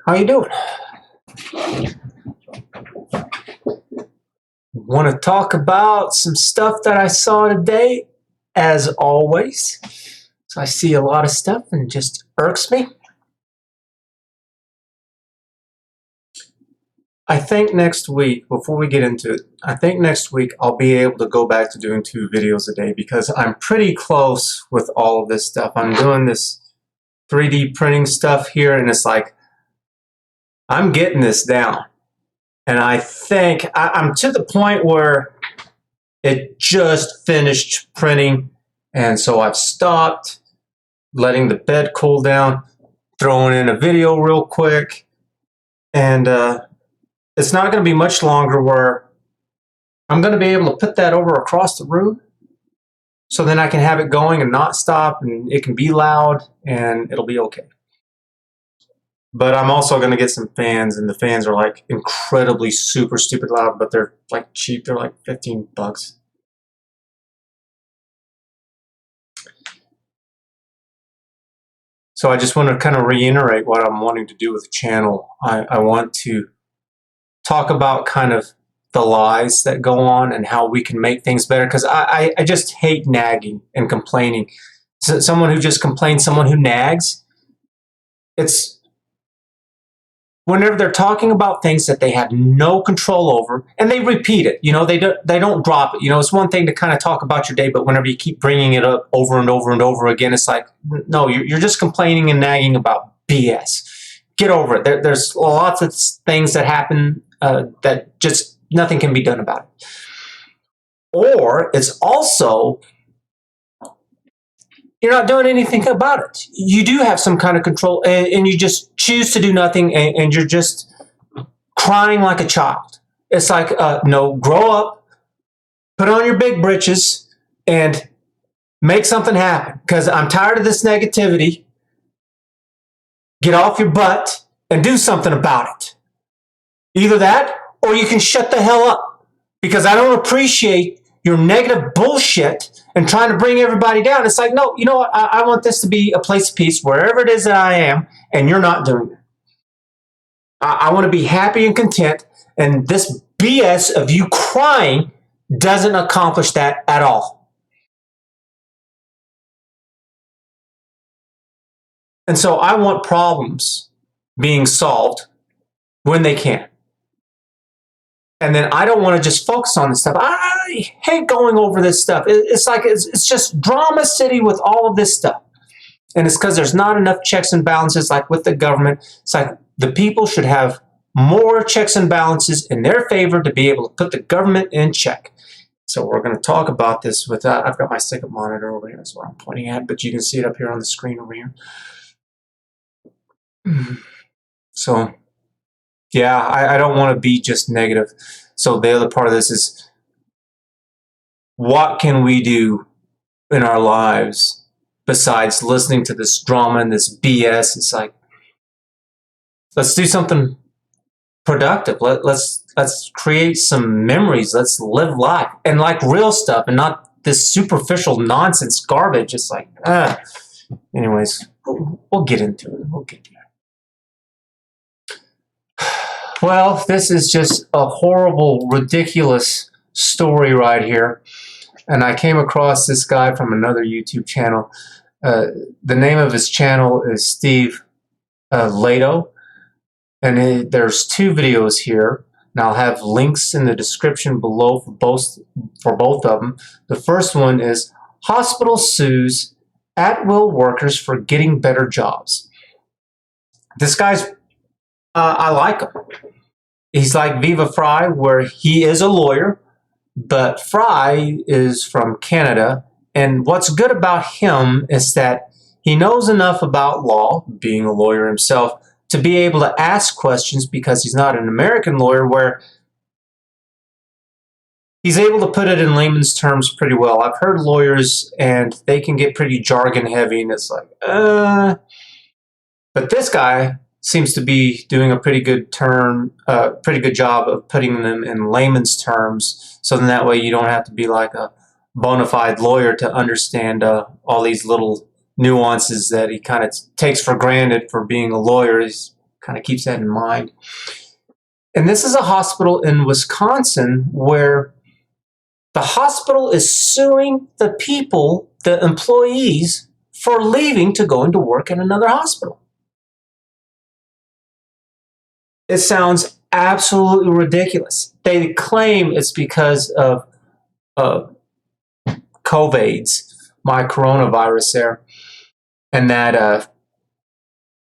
How you doing? Want to talk about some stuff that I saw today, as always. So I see a lot of stuff and it just irks me. I think next week, before we get into it, I think next week I'll be able to go back to doing 2 videos a day because I'm pretty close with all of this stuff. I'm doing this 3D printing stuff here and it's like, I'm getting this down. And I think I'm to the point where it just finished printing. And so I've stopped, letting the bed cool down, throwing in a video real quick. And it's not going to be much longer where I'm going to be able to put that over across the room. So then I can have it going and not stop and it can be loud and it'll be okay. But I'm also going to get some fans, and the fans are like incredibly super stupid loud, but they're like cheap. They're like $15. So I just want to kind of reiterate what I'm wanting to do with the channel. I want to talk about kind of the lies that go on and how we can make things better, because I just hate nagging and complaining. So someone who just complains, someone who nags, it's whenever they're talking about things that they have no control over, and they repeat it, you know, they don't drop it. You know, it's one thing to kind of talk about your day, but whenever you keep bringing it up over and over and over again, it's like, no, you're just complaining and nagging about BS. Get over it. There's lots of things that happen that just nothing can be done about it. Or it's also, you're not doing anything about it. You do have some kind of control, and you just choose to do nothing, and you're just crying like a child. It's like, no, grow up, put on your big britches, and make something happen, because I'm tired of this negativity. Get off your butt and do something about it. Either that, or you can shut the hell up, because I don't appreciate your negative bullshit and trying to bring everybody down. It's like, no, you know what? I want this to be a place of peace wherever it is that I am, and you're not doing it. I want to be happy and content, and this BS of you crying doesn't accomplish that at all. And so I want problems being solved when they can. And then I don't want to just focus on this stuff. I hate going over this stuff. It's like it's just drama city with all of this stuff. And it's because there's not enough checks and balances like with the government. It's like the people should have more checks and balances in their favor to be able to put the government in check. So we're going to talk about this with, I've got my second monitor over here. That's what I'm pointing at, but you can see it up here on the screen over here. So yeah, I don't want to be just negative. So the other part of this is, what can we do in our lives besides listening to this drama and this BS? It's like, let's do something productive. Let's create some memories. Let's live life, and like real stuff, and not this superficial nonsense garbage. It's like, anyways, we'll get into it. We'll get there. Well, this is just a horrible, ridiculous story right here. And I came across this guy from another YouTube channel. The name of his channel is Steve Lato. And there's 2 videos here. And I'll have links in the description below for both of them. The first one is Hospital Sues At-Will Workers for Getting Better Jobs. This guy's, I like him. He's like Viva Fry, where he is a lawyer, but Fry is from Canada. And what's good about him is that he knows enough about law, being a lawyer himself, to be able to ask questions, because he's not an American lawyer, where he's able to put it in layman's terms pretty well. I've heard lawyers, and they can get pretty jargon heavy, and it's like, But this guy seems to be doing a pretty good job of putting them in layman's terms, so then that way you don't have to be like a bona fide lawyer to understand all these little nuances that he kind of takes for granted for being a lawyer. He kind of keeps that in mind. And this is a hospital in Wisconsin where the hospital is suing the people, the employees, for leaving to go into work in another hospital. It sounds absolutely ridiculous. They claim it's because of COVIDs, my coronavirus there, and that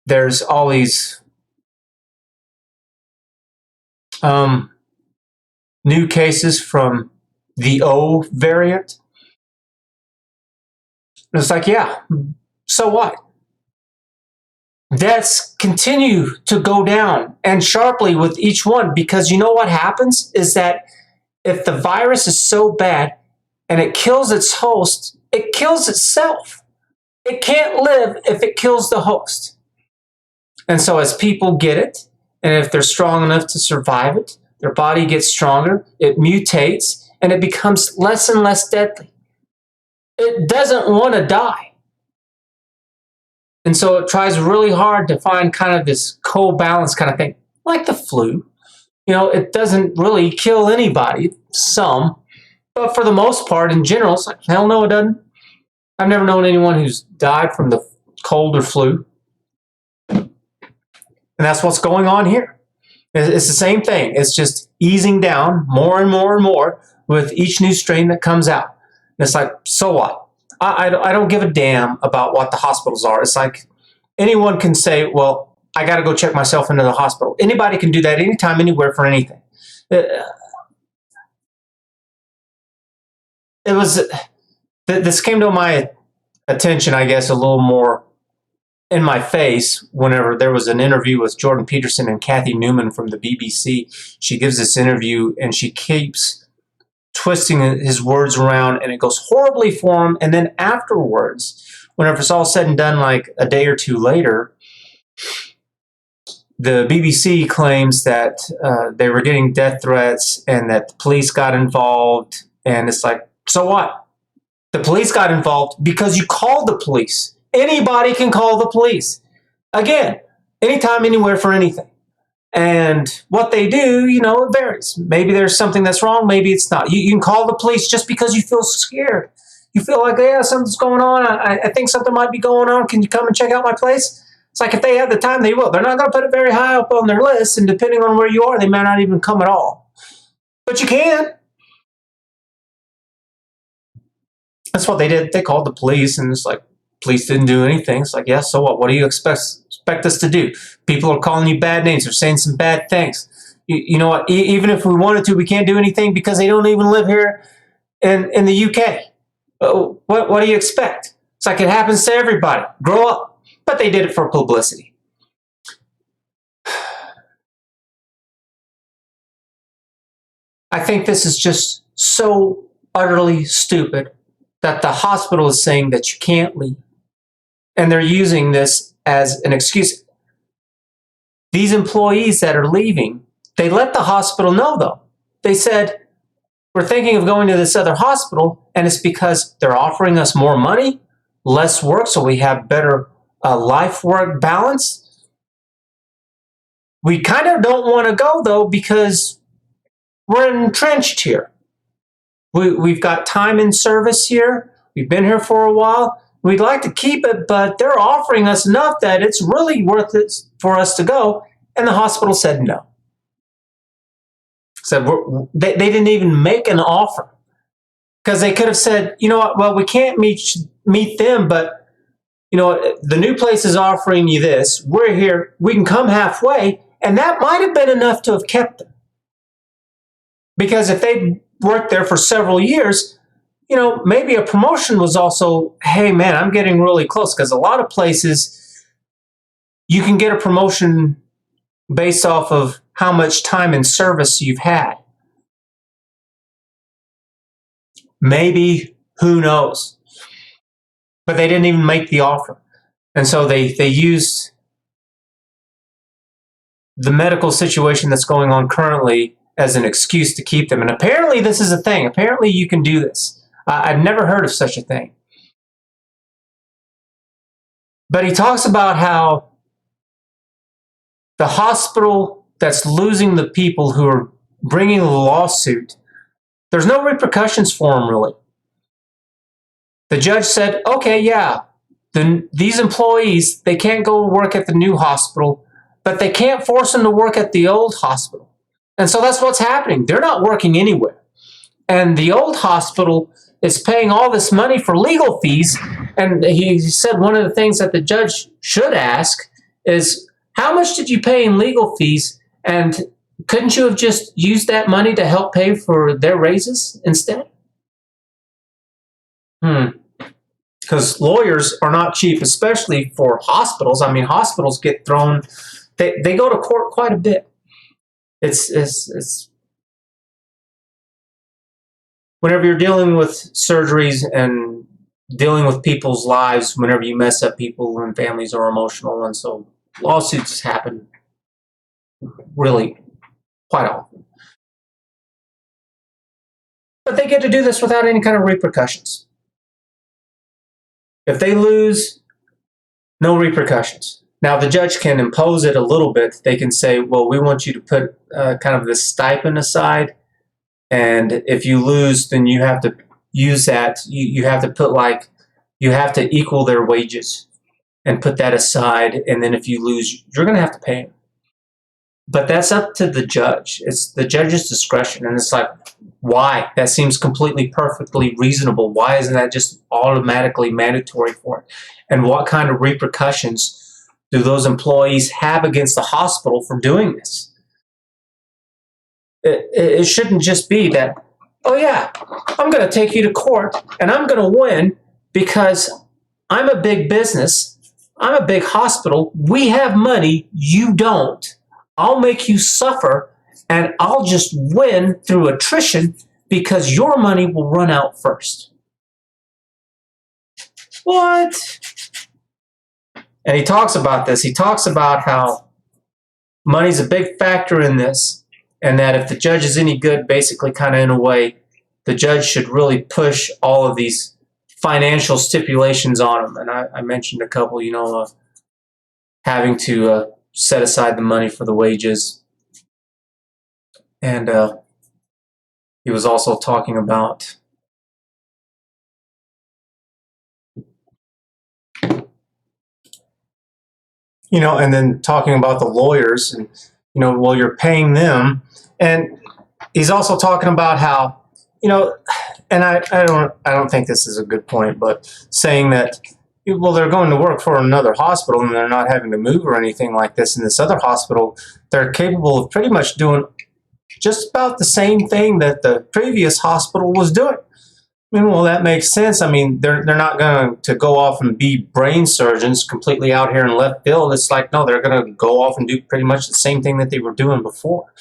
there's all these new cases from the O variant. And it's like, yeah, so what? Deaths continue to go down, and sharply with each one, because you know what happens is that if the virus is so bad and it kills its host, it kills itself. It can't live if it kills the host. And so as people get it, and if they're strong enough to survive it, their body gets stronger, it mutates, and it becomes less and less deadly. It doesn't want to die. And so it tries really hard to find kind of this co-balance kind of thing, like the flu. You know, it doesn't really kill anybody, some, but for the most part, in general, it's like, hell no, it doesn't. I've never known anyone who's died from the cold or flu. And that's what's going on here. It's the same thing. It's just easing down more and more and more with each new strain that comes out. And it's like, so what? I don't give a damn about what the hospitals are. It's like anyone can say, well, I got to go check myself into the hospital. Anybody can do that anytime, anywhere, for anything. This came to my attention, I guess, a little more in my face whenever there was an interview with Jordan Peterson and Kathy Newman from the BBC. She gives this interview and she keeps twisting his words around, and it goes horribly for him. And then afterwards, whenever it's all said and done, like a day or two later, the BBC claims that they were getting death threats and that the police got involved. And it's like, so what? The police got involved because you called the police. Anybody can call the police. Again, anytime, anywhere, for anything. And what they do, you know, it varies. Maybe there's something that's wrong. Maybe it's not. You can call the police just because you feel scared. You feel like, yeah, something's going on. I think something might be going on. Can you come and check out my place? It's like if they have the time, they will. They're not going to put it very high up on their list. And depending on where you are, they may not even come at all. But you can. That's what they did. They called the police, and it's like, police didn't do anything. It's like, yeah, so what? What do you expect us to do? People are calling you bad names. They're saying some bad things. You know what? Even if we wanted to, we can't do anything because they don't even live here in the UK. What do you expect? It's like it happens to everybody. Grow up. But they did it for publicity. I think this is just so utterly stupid that the hospital is saying that you can't leave. And they're using this as an excuse. These employees that are leaving, they let the hospital know, though. They said, we're thinking of going to this other hospital, and it's because they're offering us more money, less work, so we have better life-work balance. We kind of don't want to go, though, because we're entrenched here. We've got time in service here. We've been here for a while. We'd like to keep it, but they're offering us enough that it's really worth it for us to go. And the hospital said no. Said they didn't even make an offer. Because they could have said, you know what, well, we can't meet them, but you know, the new place is offering you this. We're here. We can come halfway. And that might have been enough to have kept them. Because if they worked there for several years, you know, maybe a promotion was also, hey, man, I'm getting really close. Because a lot of places, you can get a promotion based off of how much time in service you've had. Maybe, who knows? But they didn't even make the offer. And so they used the medical situation that's going on currently as an excuse to keep them. And apparently this is a thing. Apparently you can do this. I've never heard of such a thing. But he talks about how the hospital that's losing the people who are bringing the lawsuit, there's no repercussions for them, really. The judge said, okay, yeah, these employees, they can't go work at the new hospital, but they can't force them to work at the old hospital. And so that's what's happening. They're not working anywhere. And the old hospital is paying all this money for legal fees. And he said one of the things that the judge should ask is, how much did you pay in legal fees? And couldn't you have just used that money to help pay for their raises instead? Because lawyers are not cheap, especially for hospitals. I mean, hospitals get thrown, they go to court quite a bit. It's whenever you're dealing with surgeries and dealing with people's lives, whenever you mess up people and families are emotional, and so lawsuits happen really quite often. But they get to do this without any kind of repercussions. If they lose, no repercussions. Now, the judge can impose it a little bit. They can say, well, we want you to put kind of this stipend aside, and if you lose, then you have to use that. You have to put you have to equal their wages and put that aside, and then if you lose, you're going to have to pay them. But that's up to the judge. It's the judge's discretion, and it's like, why? That seems completely, perfectly reasonable. Why isn't that just automatically mandatory for it? And what kind of repercussions do those employees have against the hospital for doing this? It shouldn't just be that, oh yeah, I'm going to take you to court and I'm going to win because I'm a big business, I'm a big hospital, we have money, you don't. I'll make you suffer and I'll just win through attrition because your money will run out first. What? And he talks about this. He talks about how money's a big factor in this, and that if the judge is any good, basically kind of in a way, the judge should really push all of these financial stipulations on him. And I mentioned a couple, having to set aside the money for the wages. And he was also talking about and then talking about the lawyers and, well, you're paying them. And he's also talking about how, and I don't think this is a good point, but saying that, well, they're going to work for another hospital and they're not having to move or anything like this. In this other hospital, they're capable of pretty much doing just about the same thing that the previous hospital was doing. I mean, well, that makes sense. I mean, they're not going to go off and be brain surgeons completely out here in left field. It's like, no, they're going to go off and do pretty much the same thing that they were doing before.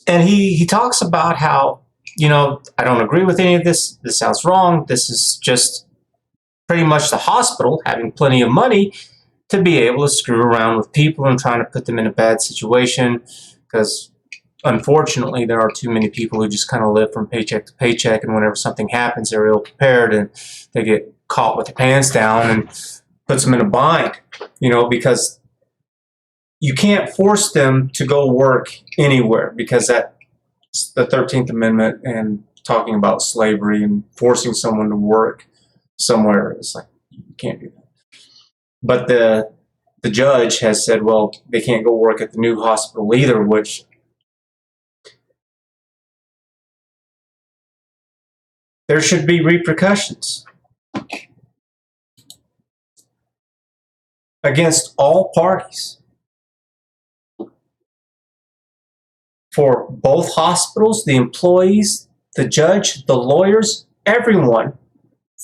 And he talks about how, I don't agree with any of this. This sounds wrong. This is just pretty much the hospital having plenty of money to be able to screw around with people and trying to put them in a bad situation, because unfortunately there are too many people who just kind of live from paycheck to paycheck, and whenever something happens, they're ill prepared and they get caught with their pants down and puts them in a bind, because you can't force them to go work anywhere, because that's the 13th Amendment and talking about slavery and forcing someone to work somewhere. It's like, you can't do that. But the judge has said, well, they can't go work at the new hospital either, which there should be repercussions against all parties. For both hospitals, the employees, the judge, the lawyers, everyone,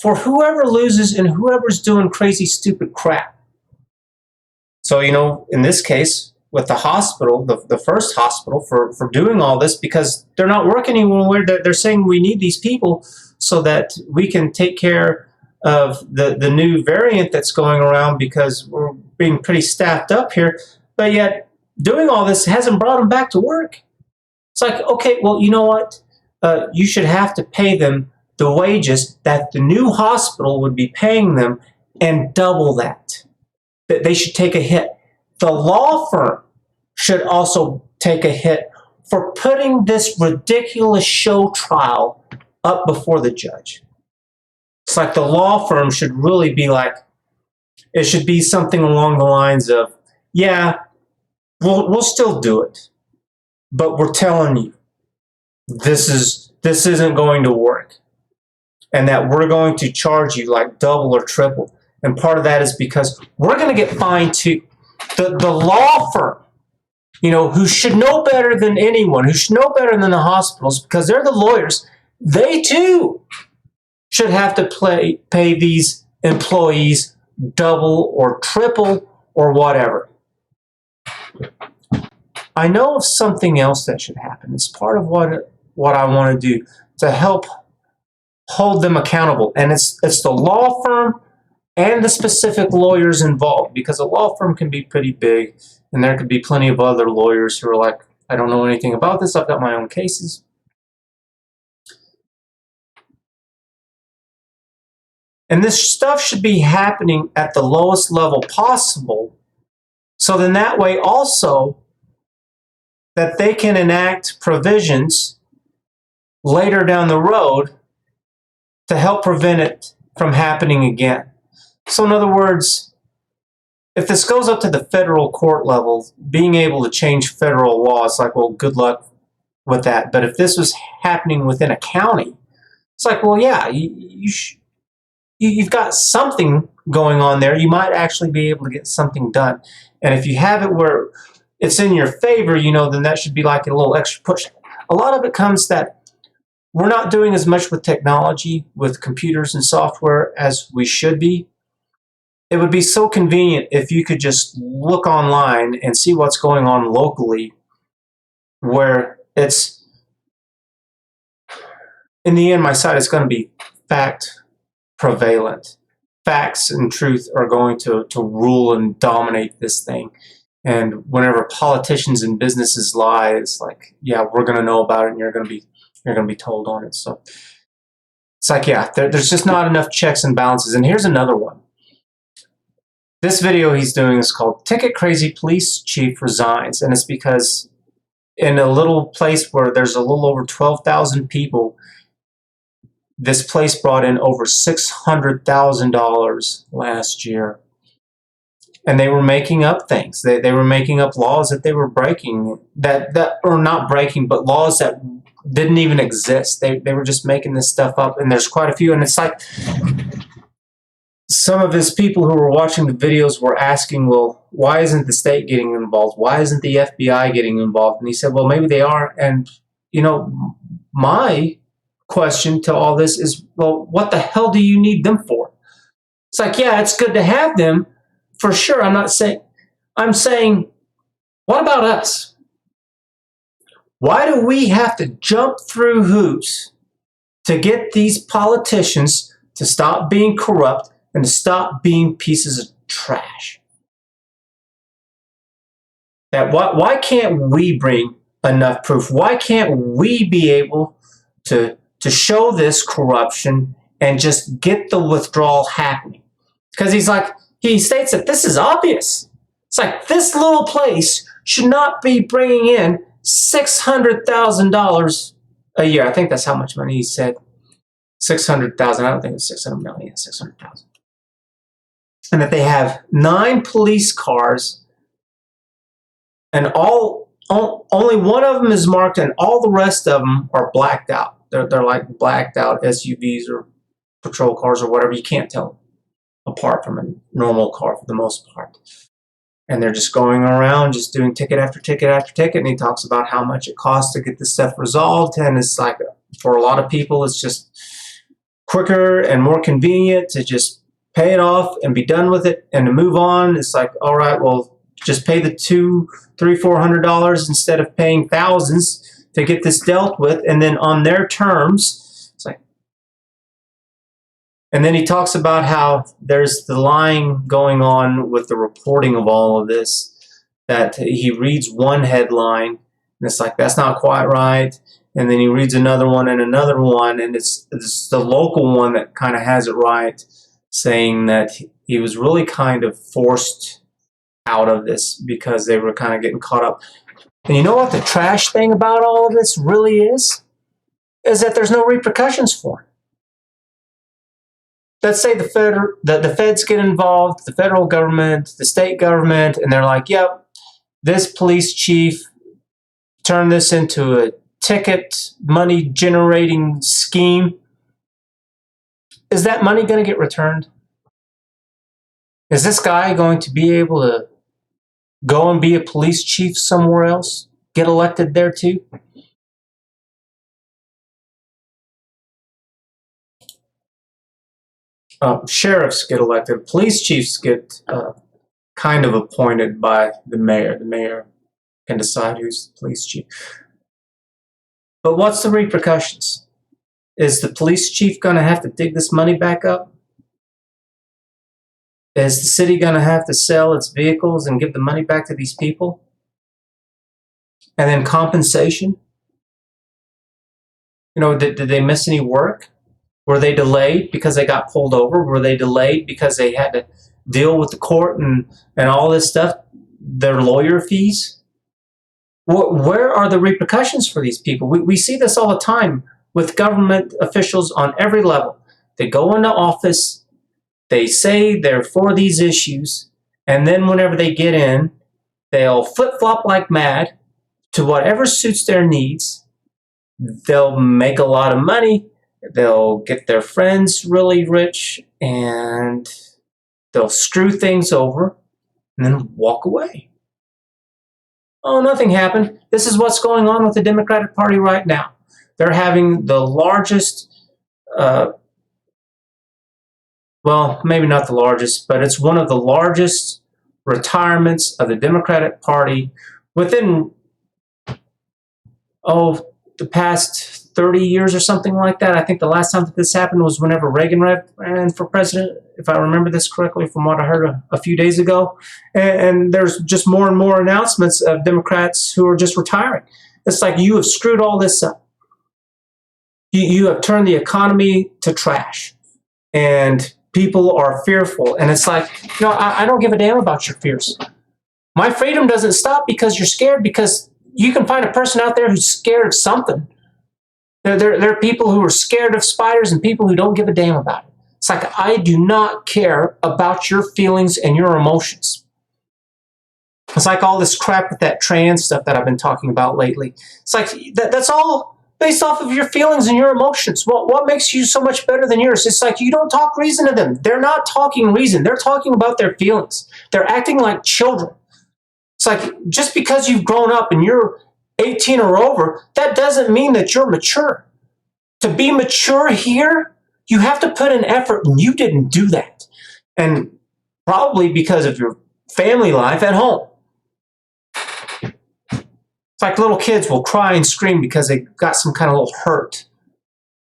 for whoever loses and whoever's doing crazy, stupid crap. So, in this case, with the hospital, the first hospital, for doing all this, because they're not working anywhere, they're saying we need these people so that we can take care of the new variant that's going around, because we're being pretty staffed up here, but yet doing all this hasn't brought them back to work. It's like, okay, well, you know what? You should have to pay them the wages that the new hospital would be paying them, and double that. That they should take a hit. The law firm should also take a hit for putting this ridiculous show trial up before the judge. It's like the law firm should really be like, it should be something along the lines of, yeah, we'll still do it, but we're telling you this isn't going to work, and that we're going to charge you like double or triple. And part of that is because we're going to get fined too. The law firm, who should know better than anyone, who should know better than the hospitals, because they're the lawyers, they too should have to pay these employees double or triple or whatever. I know of something else that should happen. It's part of what I want to do to help hold them accountable. And it's the law firm and the specific lawyers involved, because a law firm can be pretty big, and there could be plenty of other lawyers who are like, I don't know anything about this, I've got my own cases. And this stuff should be happening at the lowest level possible, so then that way also that they can enact provisions later down the road to help prevent it from happening again. So in other words, if this goes up to the federal court level, being able to change federal law, it's like, well, good luck with that. But if this was happening within a county, it's like, well, yeah, you've got something going on there. You might actually be able to get something done. And if you have it where it's in your favor, then that should be like a little extra push. A lot of it comes that we're not doing as much with technology, with computers and software as we should be. It would be so convenient if you could just look online and see what's going on locally, where it's, in the end, my side is going to be fact prevalent. Facts and truth are going to rule and dominate this thing. And whenever politicians and businesses lie, it's like, yeah, we're going to know about it, and you're going to be told on it. So it's like, yeah, there's just not enough checks and balances. And here's another one. This video he's doing is called Ticket Crazy Police Chief Resigns. And it's because in a little place where there's a little over 12,000 people, this place brought in over $600,000 last year. And they were making up things. They were making up laws that they were breaking, or not breaking, but laws that didn't even exist. They were just making this stuff up, and there's quite a few. And it's like, some of his people who were watching the videos were asking, well, why isn't the state getting involved? Why isn't the FBI getting involved? And he said, well, maybe they are. And, my question to all this is, well, what the hell do you need them for? It's like, yeah, it's good to have them, for sure. I'm saying, what about us? Why do we have to jump through hoops to get these politicians to stop being corrupt and to stop being pieces of trash? Why can't we bring enough proof? Why can't we be able to show this corruption and just get the withdrawal happening? Because he states that this is obvious. It's like, this little place should not be bringing in $600,000 a year. I think that's how much money he said. 600,000. I don't think it's 600 million. 600,000. And that they have 9 police cars, and only one of them is marked, and all the rest of them are blacked out. They're like blacked out SUVs or patrol cars or whatever. You can't tell apart from a normal car for the most part. And they're just going around just doing ticket after ticket after ticket, and he talks about how much it costs to get this stuff resolved. And it's like, for a lot of people, it's just quicker and more convenient to just pay it off and be done with it and to move on. It's like, all right, well, just pay the $200, $300, $400 instead of paying thousands to get this dealt with, and then on their terms. It's like, and then he talks about how there's the lying going on with the reporting of all of this, that he reads one headline, and it's like, that's not quite right. And then he reads another one, and it's the local one that kind of has it right, saying that, He was really kind of forced out of this because they were kind of getting caught up. And you know what the trash thing about all of this really is? Is that there's no repercussions for him. Let's say the feds get involved, the federal government, the state government, and they're like, yep, this police chief turned this into a ticket money generating scheme. Is that money going to get returned? Is this guy going to be able to go and be a police chief somewhere else? Get elected there too? Sheriffs get elected. Police chiefs get kind of appointed by the mayor. The mayor can decide who's the police chief. But what's the repercussions? Is the police chief going to have to dig this money back up? Is the city going to have to sell its vehicles and give the money back to these people? And then compensation? Did they miss any work? Were they delayed because they got pulled over? Were they delayed because they had to deal with the court and all this stuff? Their lawyer fees? Where are the repercussions for these people? We see this all the time with government officials on every level. They go into office, they say they're for these issues, and then whenever they get in, they'll flip-flop like mad to whatever suits their needs. They'll make a lot of money, they'll get their friends really rich, and they'll screw things over and then walk away. Oh, nothing happened. This is what's going on with the Democratic Party right now. They're having the largest, well, maybe not the largest, but it's one of the largest retirements of the Democratic Party within, the past 30 years or something like that. I think the last time that this happened was whenever Reagan ran for president, if I remember this correctly from what I heard a few days ago. And there's just more and more announcements of Democrats who are just retiring. It's like you have screwed all this up. You have turned the economy to trash. And people are fearful. And it's like, I don't give a damn about your fears. My freedom doesn't stop because you're scared, because you can find a person out there who's scared of something. There are people who are scared of spiders and people who don't give a damn about it. It's like, I do not care about your feelings and your emotions. It's like all this crap with that trans stuff that I've been talking about lately. It's like, that's all based off of your feelings and your emotions. What makes you so much better than yours? It's like you don't talk reason to them. They're not talking reason. They're talking about their feelings. They're acting like children. It's like, just because you've grown up and you're 18 or over, that doesn't mean that you're mature. To be mature here, you have to put in effort, and you didn't do that. And probably because of your family life at home. It's like little kids will cry and scream because they got some kind of little hurt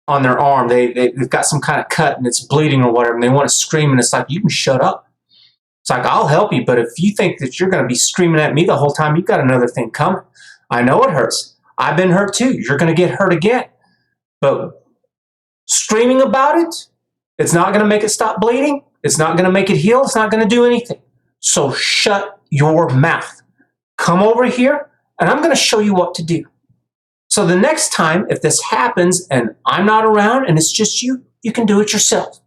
on their arm. They've got some kind of cut and it's bleeding or whatever, and they want to scream, and it's like, you can shut up. It's like, I'll help you, but if you think that you're going to be screaming at me the whole time, you've got another thing coming. I know it hurts. I've been hurt too. You're going to get hurt again. But screaming about it, it's not going to make it stop bleeding. It's not going to make it heal. It's not going to do anything. So shut your mouth. Come over here, and I'm going to show you what to do. So the next time, if this happens and I'm not around and it's just you, you can do it yourself.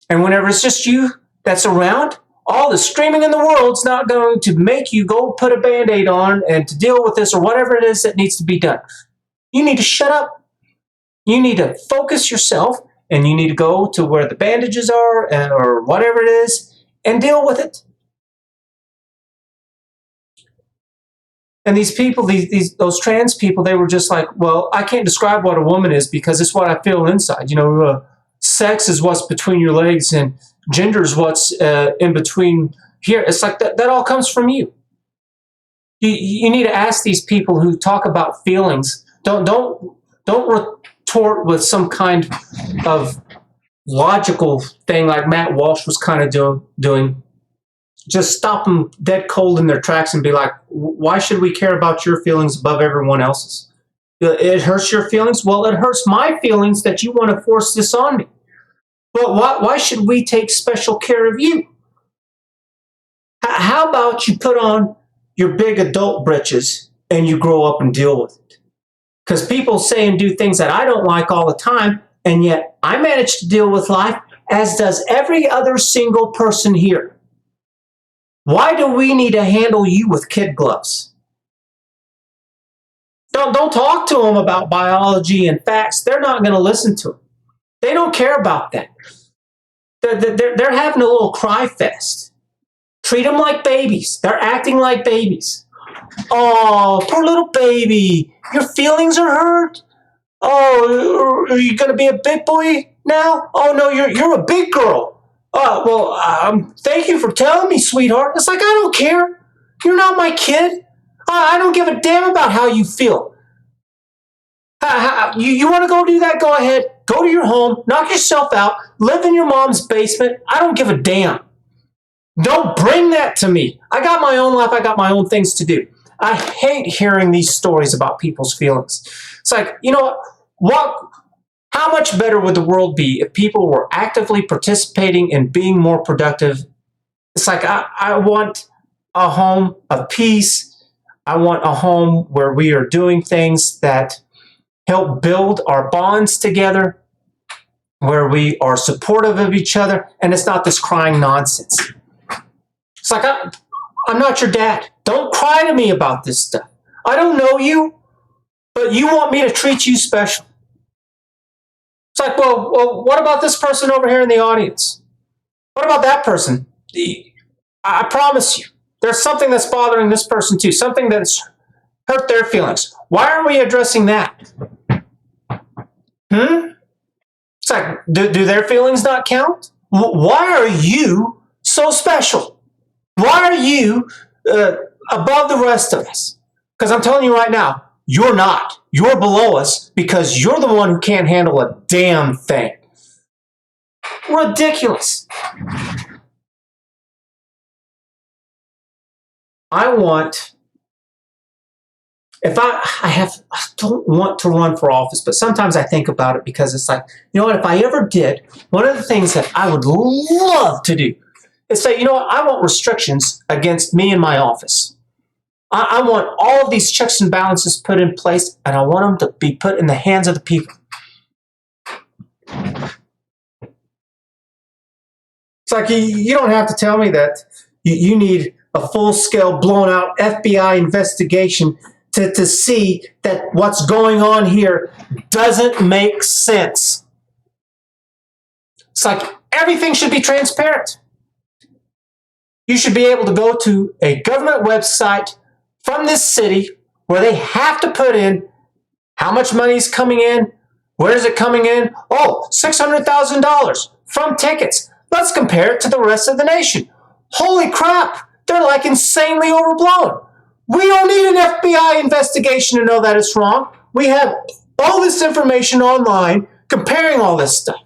And whenever it's just you that's around, all the screaming in the world's not going to make you go put a Band-Aid on and to deal with this or whatever it is that needs to be done. You need to shut up. You need to focus yourself, and you need to go to where the bandages are or whatever it is and deal with it. And these people, those trans people, they were just like, well, I can't describe what a woman is because it's what I feel inside. Sex is what's between your legs, and gender is what's in between here. It's like that all comes from you. You need to ask these people who talk about feelings. Don't retort with some kind of logical thing like Matt Walsh was kind of doing. Just stop them dead cold in their tracks and be like, why should we care about your feelings above everyone else's? It hurts your feelings? Well, it hurts my feelings that you want to force this on me. But why should we take special care of you? How about you put on your big adult britches and you grow up and deal with it? Because people say and do things that I don't like all the time, and yet I manage to deal with life, as does every other single person here. Why do we need to handle you with kid gloves? Don't talk to them about biology and facts. They're not going to listen to them. They don't care about that. They're having a little cry fest. Treat them like babies. They're acting like babies. Oh, poor little baby. Your feelings are hurt? Oh, are you going to be a big boy now? Oh, no, you're a big girl. Thank you for telling me, sweetheart. It's like, I don't care. You're not my kid. I don't give a damn about how you feel. You want to go do that? Go ahead. Go to your home. Knock yourself out. Live in your mom's basement. I don't give a damn. Don't bring that to me. I got my own life. I got my own things to do. I hate hearing these stories about people's feelings. It's like, you know what? How much better would the world be if people were actively participating and being more productive? It's like, I want a home of peace. I want a home where we are doing things that help build our bonds together, where we are supportive of each other, and it's not this crying nonsense. It's like, I'm not your dad. Don't cry to me about this stuff. I don't know you, but you want me to treat you special. It's like, well, what about this person over here in the audience? What about that person? I promise you, there's something that's bothering this person too, something that's hurt their feelings. Why aren't we addressing that? It's like, do their feelings not count? Why are you so special? Why are you above the rest of us? Because I'm telling you right now, you're not. You're below us because you're the one who can't handle a damn thing. Ridiculous. I don't want to run for office, but sometimes I think about it because it's like, you know what, if I ever did, one of the things that I would love to do is say, you know what, I want restrictions against me and my office. I want all of these checks and balances put in place, and I want them to be put in the hands of the people. It's like, you don't have to tell me that you need a full-scale, blown-out FBI investigation to see that what's going on here doesn't make sense. It's like, everything should be transparent. You should be able to go to a government website from this city where they have to put in how much money is coming in, where is it coming in? Oh, $600,000 from tickets. Let's compare it to the rest of the nation. Holy crap, they're like insanely overblown. We don't need an FBI investigation to know that it's wrong. We have all this information online comparing all this stuff.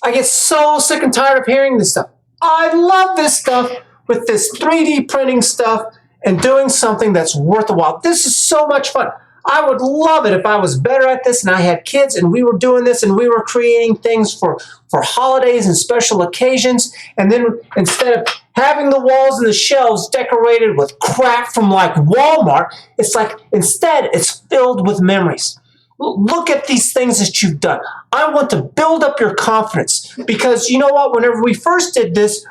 I get so sick and tired of hearing this stuff. I love this stuff with this 3D printing stuff and doing something that's worth a while. This is so much fun. I would love it if I was better at this and I had kids and we were doing this and we were creating things for holidays and special occasions. And then instead of having the walls and the shelves decorated with crap from like Walmart, it's like instead it's filled with memories. Look at these things that you've done. I want to build up your confidence because you know what? Whenever we first did this,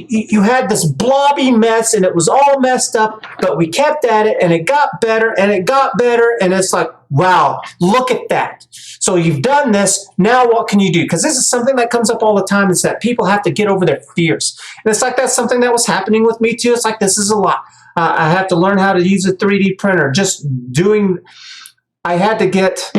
you had this blobby mess and it was all messed up, but we kept at it and it got better and it got better. And it's like, wow, look at that. So you've done this. Now what can you do? Because this is something that comes up all the time is that people have to get over their fears. And it's like that's something that was happening with me too. It's like this is a lot. I have to learn how to use a 3D printer. I had to get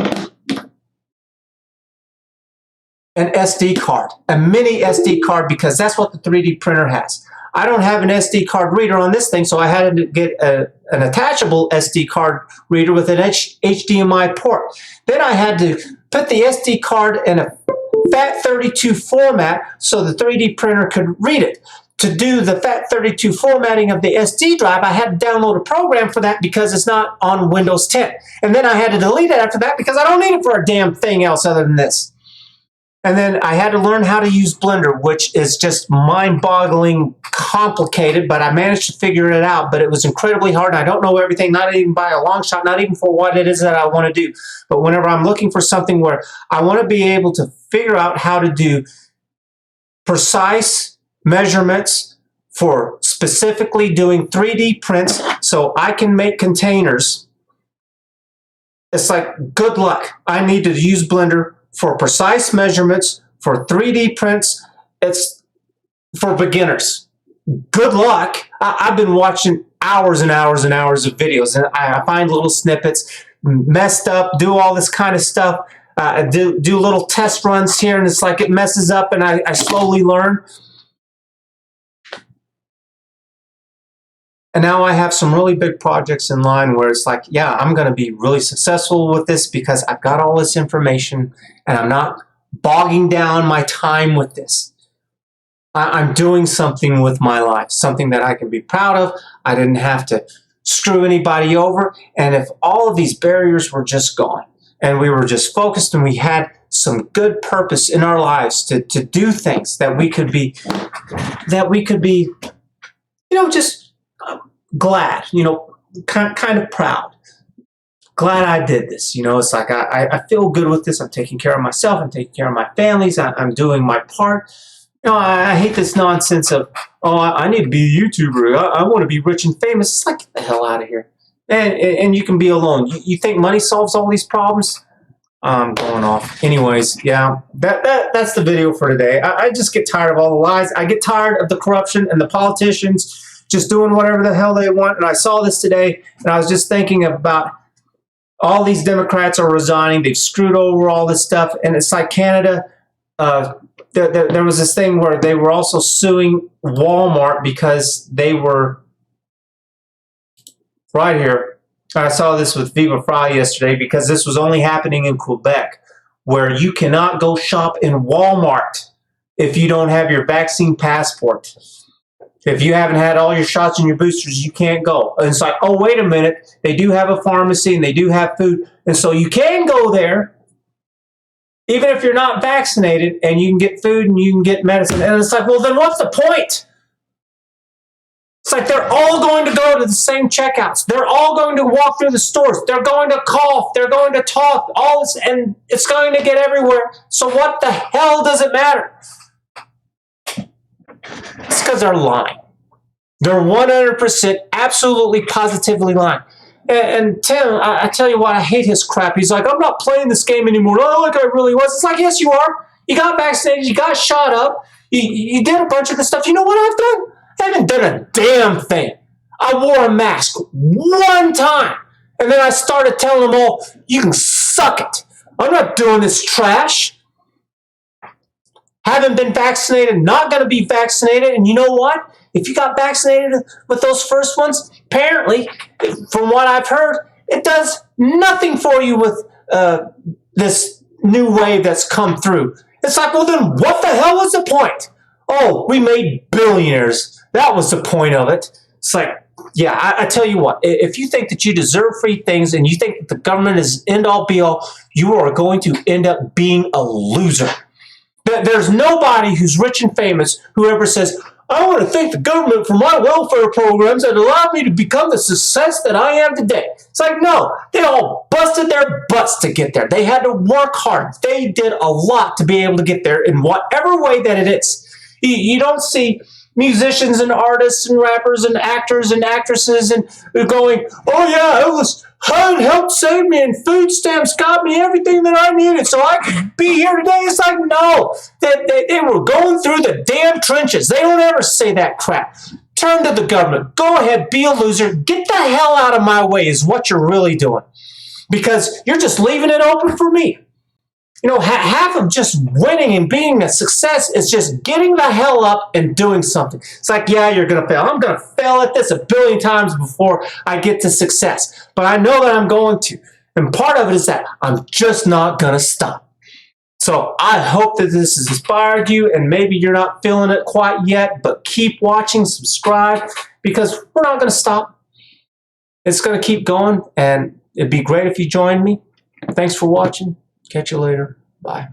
an SD card, a mini SD card, because that's what the 3D printer has. I don't have an SD card reader on this thing, so I had to get an attachable SD card reader with an HDMI port. Then I had to put the SD card in a FAT32 format so the 3D printer could read it. To do the FAT32 formatting of the SD drive, I had to download a program for that because it's not on Windows 10. And then I had to delete it after that because I don't need it for a damn thing else other than this. And then I had to learn how to use Blender, which is just mind-boggling complicated, but I managed to figure it out. But it was incredibly hard. I don't know everything, not even by a long shot, not even for what it is that I want to do. But whenever I'm looking for something where I want to be able to figure out how to do precise measurements for specifically doing 3D prints so I can make containers, it's like, good luck. I need to use Blender for precise measurements, for 3D prints. It's for beginners. Good luck. I've been watching hours and hours and hours of videos, and I find little snippets, messed up, do all this kind of stuff, do little test runs here, and it's like it messes up, and I slowly learn. And now I have some really big projects in line where it's like, yeah, I'm going to be really successful with this because I've got all this information and I'm not bogging down my time with this. I'm doing something with my life, something that I can be proud of. I didn't have to screw anybody over. And if all of these barriers were just gone and we were just focused and we had some good purpose in our lives to do things that we could be, just glad, kind of proud. Glad I did this. It's like I feel good with this. I'm taking care of myself. I'm taking care of my families. I'm doing my part. I hate this nonsense of, I need to be a YouTuber. I want to be rich and famous. It's like, get the hell out of here. And you can be alone. You think money solves all these problems? I'm going off. Anyways, yeah, that's the video for today. I just get tired of all the lies. I get tired of the corruption and the politicians just doing whatever the hell they want. And I saw this today, and I was just thinking about all these Democrats are resigning. They've screwed over all this stuff. And it's like Canada. There was this thing where they were also suing Walmart because they were right here. I saw this with Viva Frei yesterday because this was only happening in Quebec, where you cannot go shop in Walmart if you don't have your vaccine passport. If you haven't had all your shots and your boosters, you can't go. And it's like, oh, wait a minute. They do have a pharmacy and they do have food. And so you can go there, even if you're not vaccinated, and you can get food and you can get medicine. And it's like, well, then what's the point? It's like they're all going to go to the same checkouts. They're all going to walk through the stores. They're going to cough. They're going to talk. All this, and it's going to get everywhere. So what the hell does it matter? It's because they're lying. They're 100% absolutely positively lying. And Tim, I tell you what, I hate his crap. He's like, I'm not playing this game anymore. Oh, like I really was. It's like, yes, you are. You got vaccinated. You got shot up. You did a bunch of the stuff. You know what I've done? I haven't done a damn thing. I wore a mask one time. And then I started telling them all, you can suck it. I'm not doing this trash. Haven't been vaccinated, not going to be vaccinated. And you know what? If you got vaccinated with those first ones, apparently, from what I've heard, it does nothing for you with this new wave that's come through. It's like, well, then what the hell was the point? Oh, we made billionaires. That was the point of it. It's like, yeah, I tell you what, if you think that you deserve free things and you think that the government is end-all be-all, you are going to end up being a loser. There's nobody who's rich and famous who ever says, I want to thank the government for my welfare programs that allowed me to become the success that I am today. It's like, no, they all busted their butts to get there. They had to work hard. They did a lot to be able to get there in whatever way that it is. You don't see musicians and artists and rappers and actors and actresses and going, oh yeah, it was HUD helped save me and food stamps got me everything that I needed so I could be here today. It's like, no, they were going through the damn trenches. They don't ever say that crap. Turn to the government. Go ahead, be a loser. Get the hell out of my way is what you're really doing. Because you're just leaving it open for me. You know, half of just winning and being a success is just getting the hell up and doing something. It's like, yeah, you're going to fail. I'm going to fail at this 1,000,000,000 times before I get to success. But I know that I'm going to. And part of it is that I'm just not going to stop. So I hope that this has inspired you, and maybe you're not feeling it quite yet, but keep watching, subscribe, because we're not going to stop. It's going to keep going, and it'd be great if you joined me. Thanks for watching. Catch you later. Bye.